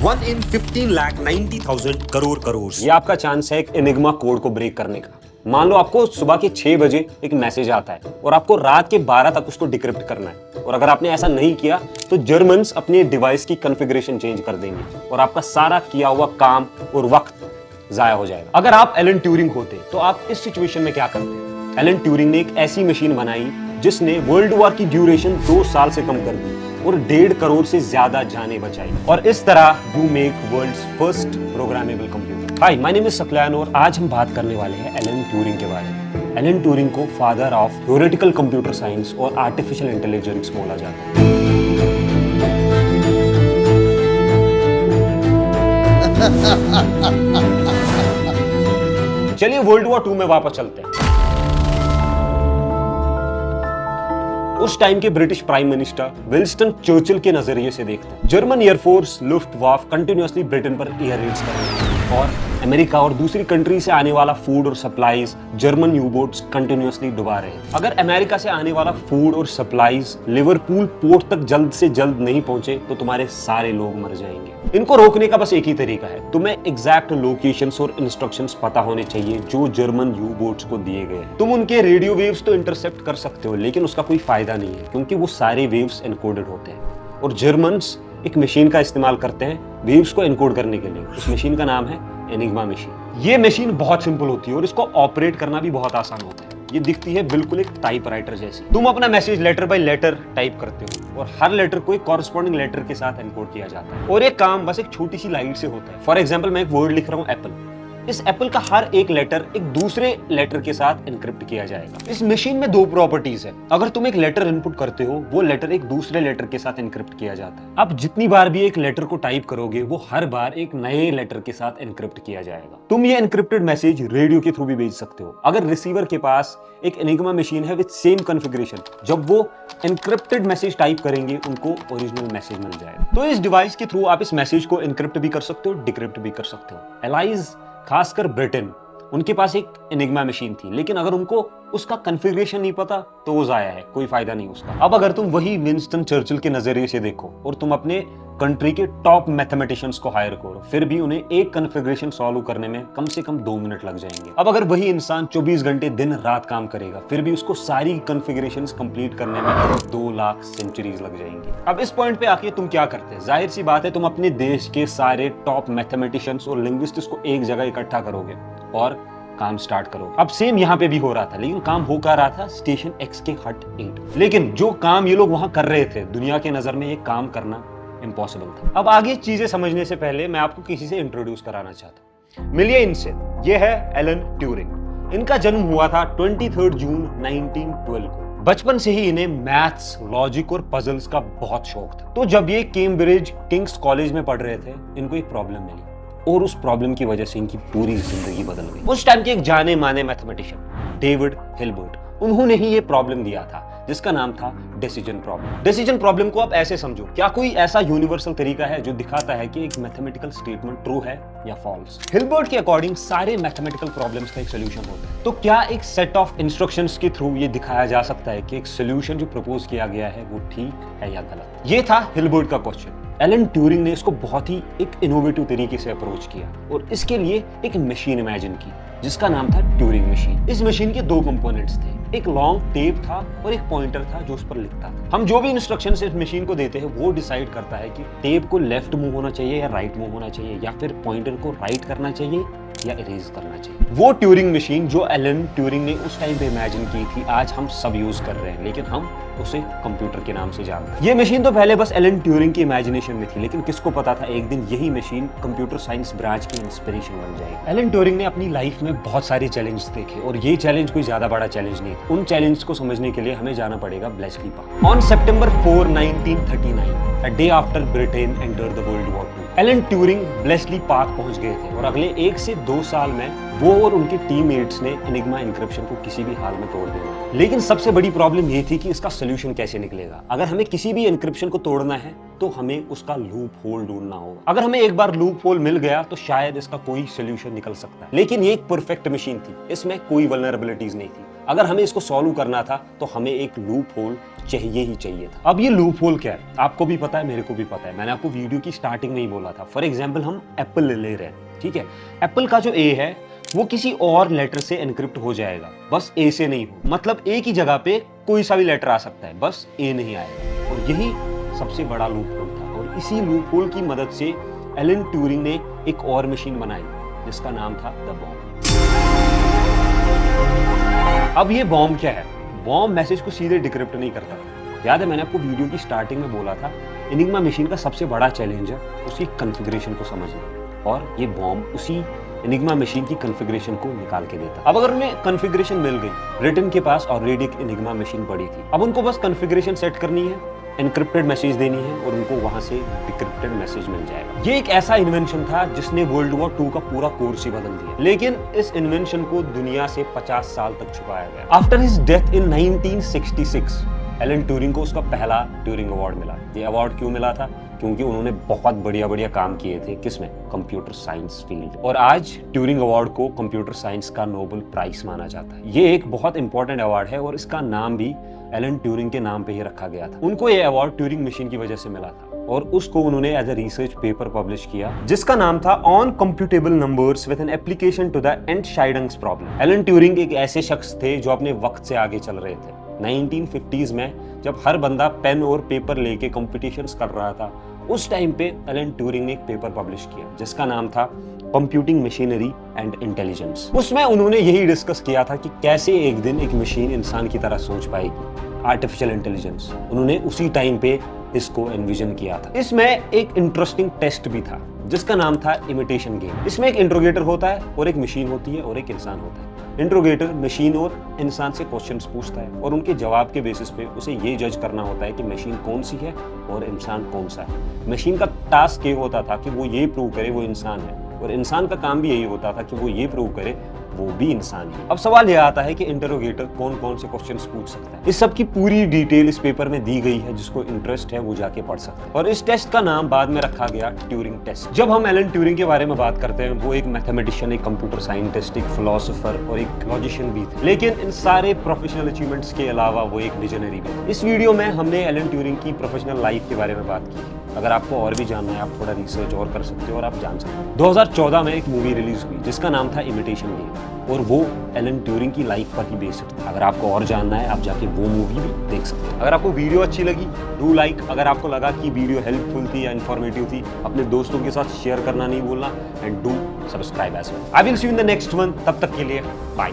1 in 15,90,000 crore. ये आपका chance है एक एनिग्मा कोड को ब्रेक करने का। मान लो आपको सुबह के 6 बजे एक मैसेज आता है और आपको रात के 12 तक उसको डिक्रिप्ट करना है, और अगर आपने ऐसा नहीं किया तो जर्मन्स अपने डिवाइस की कॉन्फ़िगरेशन चेंज कर देंगे और आपका सारा किया हुआ काम और वक्त जाया हो जाएगा। अगर आप एलन ट्यूरिंग होते तो आप इस सिचुएशन में क्या करते? एलन ट्यूरिंग ने एक ऐसी मशीन बनाई जिसने वर्ल्ड वॉर की ड्यूरेशन 2 साल से कम कर दी और 1.5 करोड़ से ज्यादा जानें बचाई, और इस तरह you make world's first programmable computer. Hi, my name is Saqlain और आज हम बात करने वाले हैं एलन ट्यूरिंग के बारे में। एलन ट्यूरिंग को father of theoretical computer science और आर्टिफिशियल इंटेलिजेंस बोला जाता है। चलिए वर्ल्ड वॉर 2 में वापस चलते हैं। उस टाइम के British prime minister Winston Churchill के नजरिए से देखते हैं, जर्मन एयरफोर्स लुफ्टवाफ कंटिन्यूअसली ब्रिटेन पर एयर रेड्स कर रही है और अमेरिका और दूसरी कंट्री से आने वाला फूड और supplies German you boats continuously डुबा रहे हैं। अगर अमेरिका से आने वाला फूड और सप्लाईज लिवरपूल पोर्ट तक जल्द से जल्द नहीं पहुंचे तो तुम्हारे सारे लोग मर जाएंगे। इनको रोकने का बस एक ही तरीका है, तुम्हें एग्जैक्ट लोकेशंस और इंस्ट्रक्शंस पता होने चाहिए जो जर्मन यू बोट्स को दिए गए हैं। तुम उनके रेडियो वेव्स तो इंटरसेप्ट कर सकते हो, लेकिन उसका कोई फायदा नहीं है क्योंकि वो सारे वेव्स एनकोडेड होते हैं और जर्मन्स एक मशीन का इस्तेमाल करते हैं वेव्स को एनकोड करने के लिए। उस मशीन का नाम है एनिग्मा मशीन। ये मशीन बहुत सिंपल होती है और इसको ऑपरेट करना भी बहुत आसान होता है। ये दिखती है बिल्कुल एक टाइपराइटर जैसी। तुम अपना message letter by letter type करते हो और हर लेटर को एक कॉरेस्पॉन्डिंग लेटर के साथ एनकोड किया जाता है और ये काम बस एक छोटी सी लाइट से होता है। फॉर एग्जाम्पल, मैं एक वर्ड लिख रहा हूँ एप्पल। इस एप्पल का हर एक लेटर एक दूसरे लेटर के साथ एनक्रिप्ट किया जाएगा। इस मशीन में 2 प्रॉपर्टीज है। अगर तुम एक लेटर इनपुट करते हो, वो लेटर एक दूसरे लेटर के साथ एनक्रिप्ट किया जाता है। अब जितनी बार भी एक लेटर को टाइप करोगे, वो हर बार एक नए लेटर के साथ एनक्रिप्ट किया जाएगा। तुम ये एनक्रिप्टेड मैसेज रेडियो के थ्रू भी भेज सकते हो। अगर रिसीवर के पास एक एनिग्मा मशीन है विद सेम कॉन्फ़िगरेशन, जब वो एनक्रिप्टेड मैसेज टाइप करेंगे, उनको ओरिजिनल मैसेज मिल जाएगा। तो इस डिवाइस के थ्रू आप इस मैसेज को एनक्रिप्ट भी कर सकते हो, डिक्रिप्ट भी कर सकते हो। एलाइज, खासकर ब्रिटेन, उनके पास एक एनिग्मा मशीन थी, लेकिन अगर उनको उसका कॉन्फ़िगरेशन नहीं पता तो वो जाया है, कोई फायदा नहीं उसका। अब अगर तुम वही विंस्टन चर्चिल के नजरिए से देखो और तुम अपने कंट्री के टॉप मैथमेटिशियंस को हायर करो, फिर भी उन्हें एक कॉन्फ़िगरेशन सॉल्व करने में कम से कम 2 मिनट लग जाएंगे। अब अगर वही इंसान 24 घंटे दिन रात काम करेगा, फिर भी उसको सारी कॉन्फ़िगरेशंस कंप्लीट करने में 2 लाख सेंचुरीज लग जाएंगी। अब इस पॉइंट पे आके तुम क्या करते हैं? जाहिर सी बात है, तुम अपने देश के सारे टॉप मैथमेटिशियंस और लिंग्विस्ट्स को एक जगह इकट्ठा करोगे और काम स्टार्ट करो। अब सेम यहाँ पे भी हो रहा था, लेकिन काम हो कर रहा था स्टेशन एक्स के हट 8। लेकिन जो काम ये लोग वहां कर रहे थे, दुनिया के नजर में ये काम करना इम्पॉसिबल था। अब आगे चीजें समझने से पहले मैं आपको किसी से इंट्रोड्यूस कराना चाहता हूँ। मिलिए इनसे। ये है एलन ट्यूरिंग। इनका जन्म हुआ था 23 जून 1912 को। बचपन से ही इन्हें मैथ्स, लॉजिक और पजल्स का बहुत शौक था। तो जब ये कैम्ब्रिज किंग्स कॉलेज में पढ़ रहे थे, इनको एक प्रॉब्लम मिली और उस प्रॉब्लम की वजह से इनकी पूरी जिंदगी बदल गई। उस टाइम के एक जाने माने मैथमेटिशियन डेविड हिल्बर्ट, उन्होंने ही ये प्रॉब्लम दिया था जिसका नाम था डिसीजन प्रॉब्लम। डिसीजन प्रॉब्लम को आप ऐसे समझो, क्या कोई ऐसा यूनिवर्सल तरीका है जो दिखाता है कि एक मैथमेटिकल स्टेटमेंट ट्रू है या फॉल्स? हिल्बर्ट के अकॉर्डिंग सारे मैथमेटिकल प्रॉब्लम्स का एक सोल्यूशन होता है। तो क्या एक सेट ऑफ इंस्ट्रक्शंस के थ्रू ये दिखाया जा सकता है कि एक सोल्यूशन जो प्रपोज किया गया है वो ठीक है या गलत? ये था हिल्बर्ट का क्वेश्चन। एलन ट्यूरिंग ने इसको बहुत ही एक इनोवेटिव तरीके से अप्रोच किया और इसके लिए एक मशीन इमेजिन की जिसका नाम था ट्यूरिंग मशीन। इस मशीन के 2 कंपोनेंट्स थे, एक लॉन्ग टेप था और एक पॉइंटर था जो उस पर लिखता था। हम जो भी इंस्ट्रक्शन इस मशीन को देते हैं, वो डिसाइड करता है कि टेप को लेफ्ट मूव होना चाहिए या राइट मूव होना चाहिए, या फिर पॉइंटर को राइट करना चाहिए या इरेज करना चाहिए। वो ट्यूरिंग मशीन जो एलन ट्यूरिंग ने उस टाइम पे इमेजिन की थी, आज हम सब यूज कर रहे हैं, लेकिन हम उसे कंप्यूटर के नाम से जानते हैं। ये मशीन तो पहले बस एलन ट्यूरिंग की इमेजिनेशन में थी, लेकिन किसको पता था एक दिन यही मशीन कंप्यूटर साइंस ब्रांच की इंस्पिरेशन बन जाएगी। एलन ट्यूरिंग ने अपनी लाइफ में बहुत सारे चैलेंज देखे और ये चैलेंज कोई ज्यादा बड़ा चैलेंज नहीं था। उन चैलेंज को समझने के लिए हमें जाना पड़ेगा ब्लेसली park. On September 4, 1939, a day after Britain entered the World War II, Alan Turing Bletchley Park पहुंच गए थे और अगले 1 से 2 साल में वो और उनके टीममेट्स ने एनिग्मा एन्क्रिप्शन को किसी भी हाल में तोड़ देना। लेकिन सबसे बड़ी प्रॉब्लम ये थी कि इसका सोल्यूशन कैसे निकलेगा। अगर हमें किसी भी एन्क्रिप्शन को तोड़ना है तो हमें उसका लूप होल ढूंढना होगा। अगर हमें एक बार लूप होल मिल गया तो शायद इसका कोई सोल्यूशन निकल सकता है। लेकिन ये एक परफेक्ट मशीन थी, इसमें कोई वल्नरेबिलिटीज नहीं थी। अगर हमें इसको सॉल्व करना था तो हमें एक लूप होल चाहिए ही चाहिए था। अब ये लूप होल क्या है, आपको भी पता है, मेरे को भी पता है। मैंने आपको वीडियो की स्टार्टिंग में ही बोला था। फॉर एग्जाम्पल हम एप्पल ले रहे हैं, ठीक है। एप्पल का जो ए है वो किसी और लेटर से एनक्रिप्ट हो जाएगा, बस ए से नहीं हो। मतलब ए की जगह पे कोई सा भी लेटर आ सकता है, बस ए नहीं आएगा। और यही सबसे बड़ा लूप होल था। और इसी लूप होल की मदद से एलन ट्यूरिंग ने एक और मशीन बनाई जिसका नाम था द बॉम्ब। अब ये बॉम्ब क्या है? बॉम्ब मैसेज को सीधे डिक्रिप्ट नहीं करता था। याद है मैंने आपको वीडियो की स्टार्टिंग में बोला था, एनिग्मा मशीन का सबसे बड़ा चैलेंज है उसकी कॉन्फ़िगरेशन को समझना, और ये बॉम्ब उसी एनिग्मा मशीन की कॉन्फ़िगरेशन को निकाल के देता। अब अगर उन्हें कॉन्फ़िगरेशन मिल गई, ब्रिटेन के पास ऑलरेडी एक एनिग्मा मशीन पड़ी थी, अब उनको बस कॉन्फ़िगरेशन सेट करनी है, एनक्रिप्टेड मैसेज देनी है और उनको वहां से डिक्रिप्टेड मैसेज मिल जाएगा। ये एक ऐसा इन्वेंशन था जिसने वर्ल्ड वॉर 2 का पूरा कोर्स ही बदल दिया। लेकिन इस इन्वेंशन को दुनिया से 50 साल तक छुपाया गया। After his death in 1966 Alan Turing को उसका पहला ट्यूरिंग अवार्ड मिला। ये अवार्ड क्यों मिला था? क्योंकि उन्होंने बहुत बढ़िया काम किए थे। किसमें? Computer science field. और आज ट्यूरिंग अवार्ड को कंप्यूटर साइंस का नोबेल प्राइज माना जाता है। ये एक बहुत इंपॉर्टेंट अवार्ड है और इसका नाम भी एलन ट्यूरिंग के नाम पे ही रखा गया था। उनको ये अवार्ड ट्यूरिंग मशीन की वजह से मिला था और उसको उन्होंने as a research paper publish किया जिसका नाम था on computable numbers with an application to the Entscheidungs problem. Alan Turing एक ऐसे शख्स थे जो अपने वक्त से आगे चल रहे थे। 1950s में जब हर बंदा पेन और पेपर लेके कॉम्पिटिशन्स कर रहा था, उस टाइम पे एलन ट्यूरिंग ने एक पेपर पब्लिश किया जिसका नाम था कंप्यूटिंग मशीनरी एंड इंटेलिजेंस। उसमें उन्होंने यही डिस्कस किया था कि कैसे एक दिन एक मशीन इंसान की तरह सोच पाएगी, आर्टिफिशियल इंटेलिजेंस। उन्होंने उसी टाइम पे इसको एनविजन किया था। इसमें एक इंटरेस्टिंग टेस्ट भी था जिसका नाम था इमिटेशन गेम। इसमें एक इंट्रोगेटर होता है और एक मशीन होती है और एक इंसान होता है। इंट्रोगेटर मशीन और इंसान से क्वेश्चंस पूछता है और उनके जवाब के बेसिस पे उसे ये जज करना होता है कि मशीन कौन सी है और इंसान कौन सा है। मशीन का टास्क ये होता था कि वो ये प्रूव करे वो इंसान है, और इंसान का काम भी यही होता था कि वो ये प्रूव करे वो भी इंसान है। अब सवाल यह आता है कि इंटरोगेटर कौन कौन से क्वेश्चंस पूछ सकता है। इस सब की पूरी डिटेल इस पेपर में दी गई है, जिसको इंटरेस्ट है वो जाके पढ़ सकता है। और इस टेस्ट का नाम बाद में रखा गया ट्यूरिंग टेस्ट। जब हम एलन ट्यूरिंग के बारे में बात करते हैं, वो एक मैथमेटिशियन, एक कंप्यूटर साइंटिस्ट, एक फिलोसोफर और एक लॉजिशियन भी थे। लेकिन इन सारे प्रोफेशनल अचीवमेंट्स के अलावा वो एक विजनरी भी थे। इस वीडियो में हमने एलन ट्यूरिंग की प्रोफेशनल लाइफ के बारे में बात की। अगर आपको और भी जानना है, आप थोड़ा रिसर्च और कर सकते हो और आप जान सकते हो। 2014 में एक मूवी रिलीज हुई जिसका नाम था इमिटेशन गेम, और वो एलन ट्यूरिंग की लाइफ पर ही बेस्ड था। अगर आपको और जानना है, आप जाके वो मूवी भी देख सकते हैं। अगर आपको वीडियो अच्छी लगी, डू लाइक। अगर आपको लगा कि वीडियो हेल्पफुल थी या इन्फॉर्मेटिव थी, अपने दोस्तों के साथ शेयर करना नहीं भूलना, and do subscribe as well. I will see you in the next one. तब तक के लिए बाय।